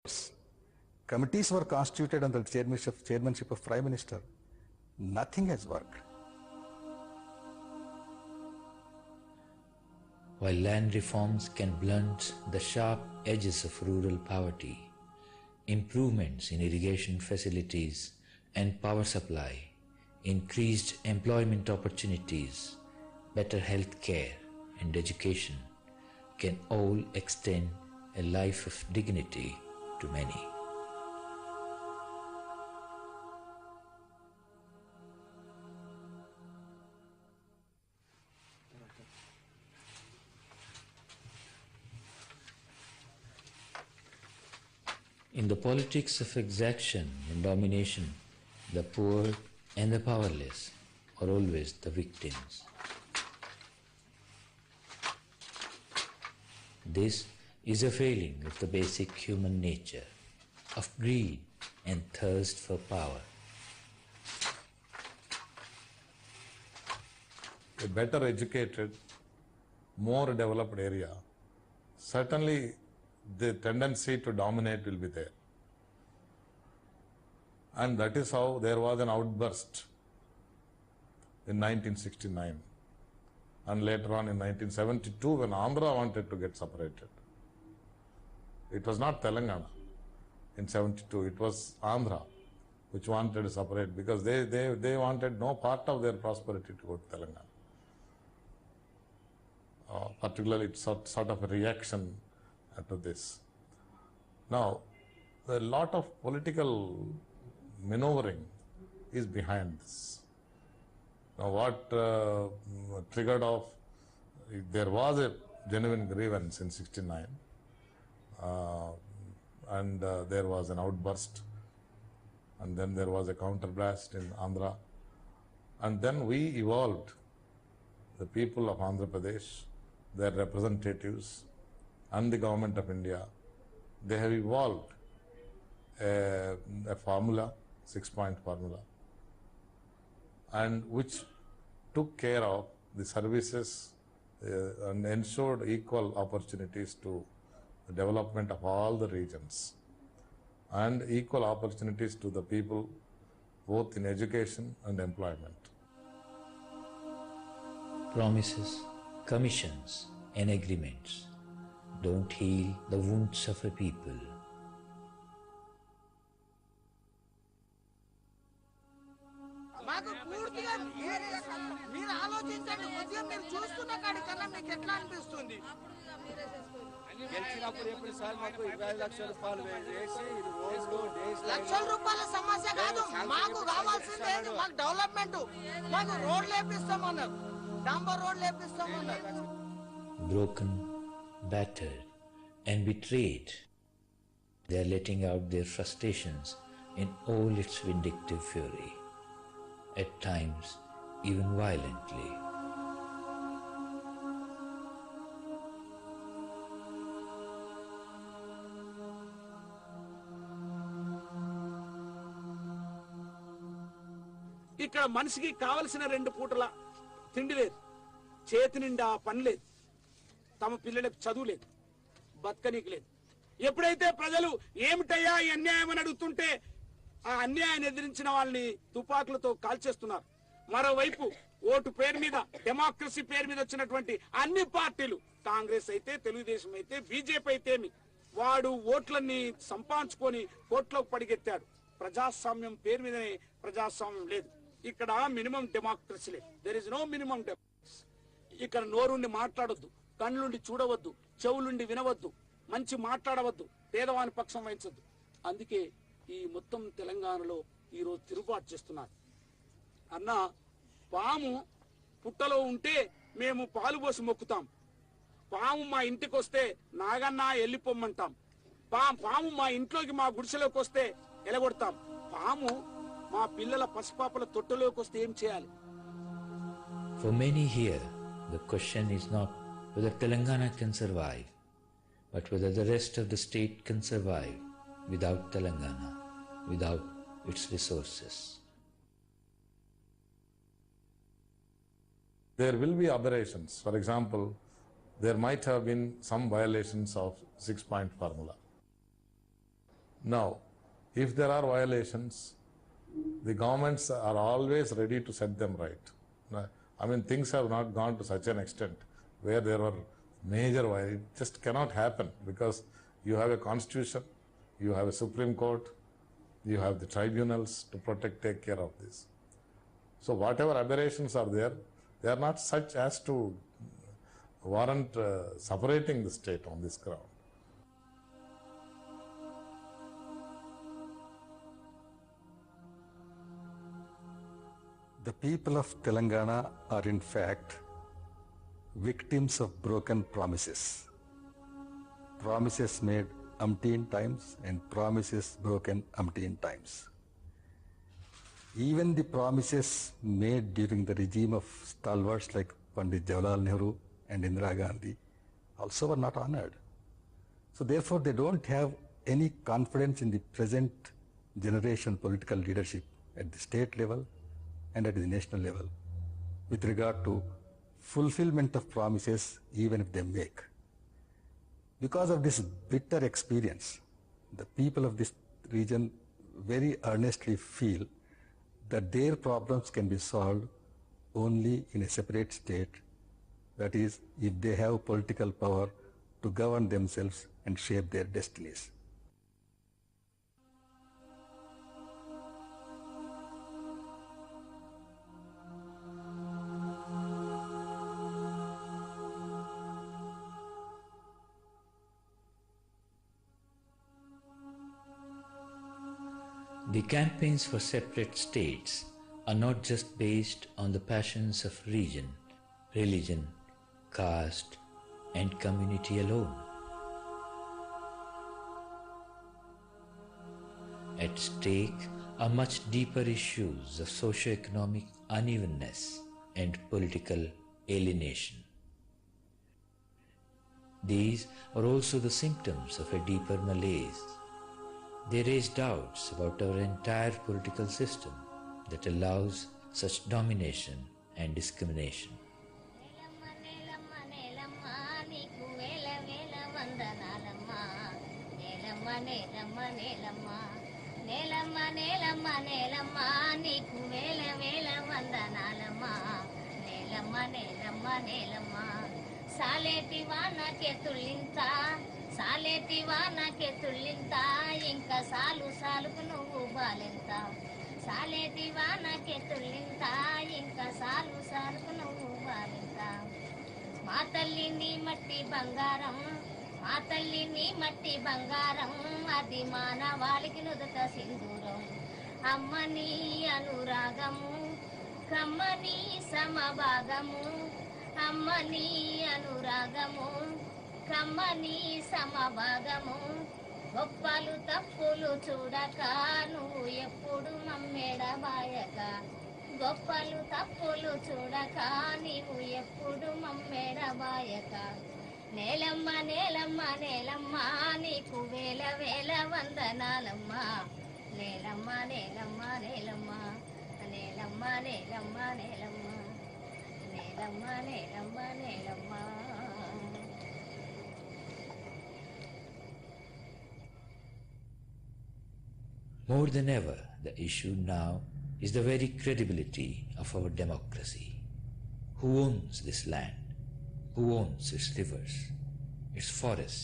reports. Committees were constituted under the chairmanship of Prime Minister. Nothing has worked. While land reforms can blunt the sharp edges of rural poverty, improvements in irrigation facilities and power supply, increased employment opportunities, better health care and education can all extend a life of dignity to many. In the politics of exaction and domination, the poor and the powerless are always the victims. This is a failing of the basic human nature, of greed and thirst for power. A better educated, more developed area, certainly the tendency to dominate will be there. And that is how there was an outburst in 1969 and later on in 1972 when Andhra wanted to get separated. It was not Telangana in 72, it was Andhra which wanted to separate because they wanted no part of their prosperity to go to Telangana. Particularly it's sort of a reaction to this. Now, a lot of political maneuvering is behind this. Now, what triggered off, there was a genuine grievance in 69 and there was an outburst and then there was a counterblast in Andhra and then we evolved, the people of Andhra Pradesh, their representatives and the government of India, they have evolved a formula, 6-point formula, and which took care of the services and ensured equal opportunities to the development of all the regions and equal opportunities to the people both in education and employment. Promises, commissions and agreements don't heal the wounds of a people. Broken, battered and betrayed, they are letting out their frustrations in all its vindictive fury, at times even violently. ఇక్కడ మనిషికి కావలసిన 2 పూటల తిండి లేదు, చేతి నిండా పని లేదు, తమ పిల్లలకు చదువు లేదు, బతకనీకి లేదు. ఎప్పుడైతే ప్రజలు ఏమిటయ్యా ఈ అన్యాయం అని అడుగుతుంటే ఆ అన్యాయాన్ని ఎదిరించిన వాళ్ళని తుపాకులతో కాల్చేస్తున్నారు. మరోవైపు ఓటు పేరు మీద, డెమోక్రసీ పేరు మీద వచ్చినటువంటి అన్ని పార్టీలు, కాంగ్రెస్ అయితే, తెలుగుదేశం అయితే, బీజేపీ అయితేమి, వాడు ఓట్లన్నీ సంపాదించుకొని కోట్లోకి పడిగెత్తాడు. ప్రజాస్వామ్యం పేరు మీదనే ప్రజాస్వామ్యం లేదు. ఇక్కడ మినిమం డెమోక్రసీ లేదు. There is no minimum democracy. ఇక్కడ నోరుండి మాట్లాడొద్దు, కళ్ళుండి చూడవద్దు, చెవులుండి వినవద్దు, మంచి మాట్లాడవద్దు, పేదవాని పక్షం వహించద్దు. అందుకే ఈ మొత్తం తెలంగాణలో ఈరోజు తిరుగుబాటు చేస్తున్నారు. అన్న, పాము పుట్టలో ఉంటే మేము పాలు పోసి మొక్కుతాం, పాము మా ఇంటికి వస్తే నాగన్నా వెళ్ళిపోమ్మంటాం, పాము మా ఇంట్లోకి మా గుడిసెలోకి వస్తే ఎలగొడతాం, పాము మా పిల్లల పసిపాపల తొట్టలోకి వస్తే ఏం చేయాలి? For many here, the question is not whether Telangana can survive, but whether the rest of the state can survive without Telangana, without its resources. There will be aberrations. For example, there might have been some violations of 6-point formula. Now, if there are violations, the governments are always ready to set them right. I mean, things have not gone to such an extent where there were major violations. It just cannot happen because you have a constitution, you have a Supreme Court, you have the tribunals to protect, take care of this. So whatever aberrations are there, they are not such as to warrant separating the state on this ground. The people of Telangana are in fact victims of broken promises. Promises made umpteen times and promises broken umpteen times. Even the promises made during the regime of stalwarts like Pandit Jawaharlal Nehru and Indira Gandhi also were not honored. So therefore they don't have any confidence in the present generation political leadership at the state level and at the national level with regard to fulfillment of promises even if they make. Because of this bitter experience, the people of this region very earnestly feel that their problems can be solved only in a separate state, that is, if they have political power to govern themselves and shape their destinies. The campaigns for separate states are not just based on the passions of region, religion, caste, and community alone. At stake are much deeper issues of socio-economic unevenness and political alienation. These are also the symptoms of a deeper malaise. They raise doubts about our entire political system that allows such domination and discrimination. Saleti వానకే తుల్లింత Saleti వానకే తుల్లింత ఇంకా సాలు సాలుకు నువ్వు బాలెంత సాలేటి వానకే తుల్లింత ఇంకా సాలు సాలుకు నువ్వు బాలెంత మా తల్లి నీ మట్టి బంగారం మా తల్లి నీ మట్టి బంగారం అది మానవాళికి నుదుట సింధూరం అమ్మ నీ అనురాగము కమ్మని సమభాగము అమ్మ నీ అనురాగము కమ్మని సమభాగము గొప్పలు తప్పులు చూడక నువ్వు ఎప్పుడు మమ్మెడబాయక గొప్పలు తప్పులు చూడక నీవు ఎప్పుడు మమ్మెడబాయక నేలమ్మ నేలమ్మ నేలమ్మ నీకు వేల వేల వందనాలమ్మ నేలమ్మ నేలమ్మ నేలమ్మ నేలమ్మ నేలమ్మ నేలమ్మ నేలమ్మ నేలమ్మ నేలమ్మ. More than ever, the issue now is the very credibility of our democracy. Who owns this land? Who owns its rivers, its forests,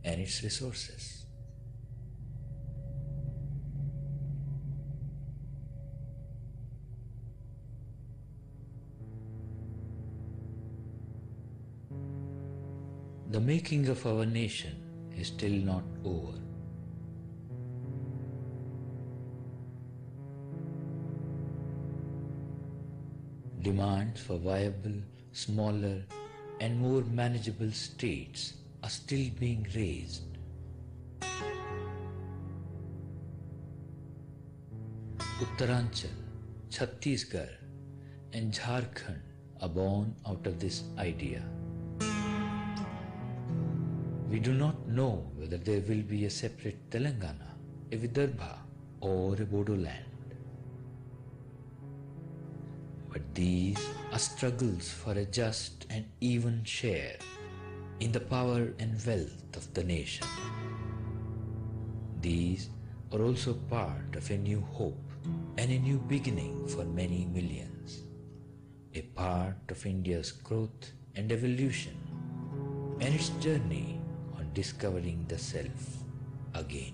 and its resources? The making of our nation is still not over. Demands for viable, smaller, and more manageable states are still being raised. Uttaranchal, Chhattisgarh, and Jharkhand are born out of this idea. We do not know whether there will be a separate Telangana, a Vidarbha, or a Bodoland. But these are struggles for a just and even share in the power and wealth of the nation. These are also part of a new hope and a new beginning for many millions, a part of India's growth and evolution, and its journey on discovering the self again.